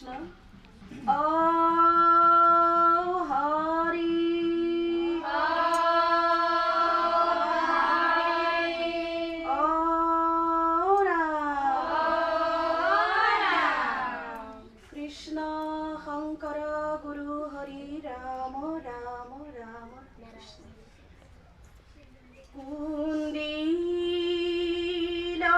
Krishna. Oh Hari, oh Ram, Krishna Shankara Guru Hari Ram Ram Ram Krishna. Kundila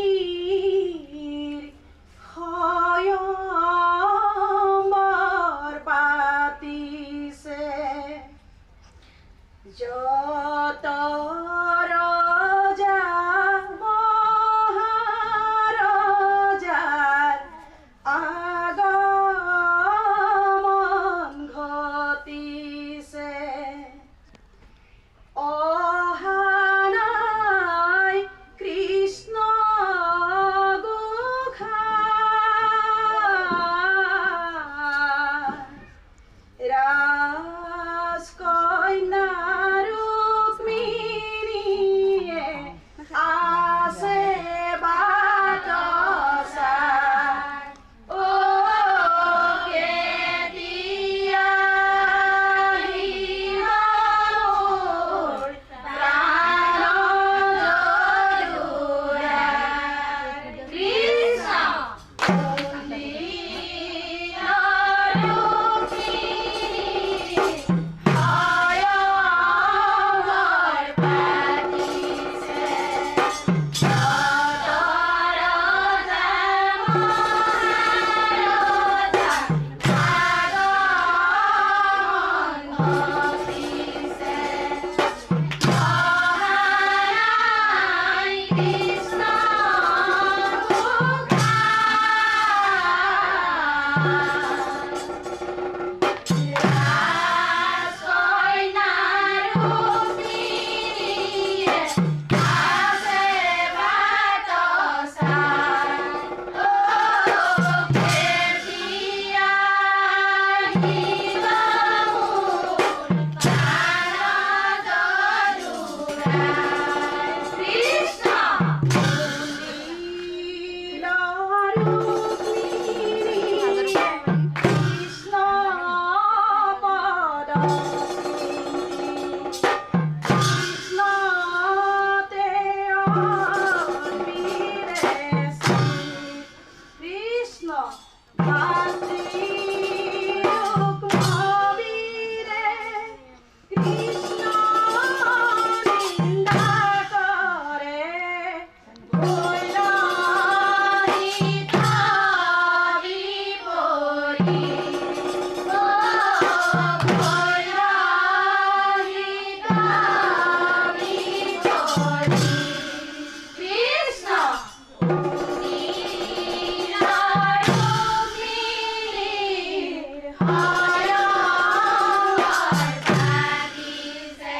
Rukminir Hayambar Pati se Jata Raja Maharajar Agaman ঘটিছে অহানাই কৃষ্ণ গোসাই রাজকন্যা রুক্মিণীয়ে আছে বাটসাই ও কেতিয়া হিমালয় প্রাণ জড়োয়া কৃষ্ণ কুন্দিলা রুক্মিণী হায়মর পাতিছে জত রাজা মহারাজা আগমন ঘটিছে অহানাই কৃষ্ণ রাজকন্যা রুক্মিণীয়ে আছে বাটসাই ও কেতিয়া হিমালয় প্রাণ জড়োয়া কৃষ্ণ কুন্দিলা রুক্মিণীয়ে কৃষ্ণ পদস্মৃতি কৃষ্ণ তে অর্পিতেছি কৃষ্ণ ভাতৃ রুক্মবীরে কৃষ্ণ নিন্দা করে ভৈরহিতা বিপরী ও ভৈরহিতা বিপরী কৃষ্ণ কুন্দিলা রুক্মিণীর হায়মর পাতিছে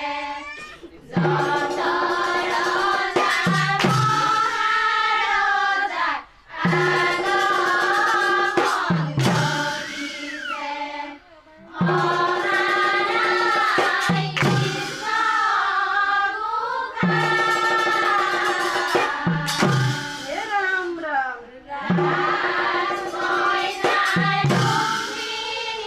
যত রাজা মহারাজা আগমন ঘটিছে অহানাই কৃষ্ণ গোসাই রাম রাম রাজকন্যা রুক্মিণীয়ে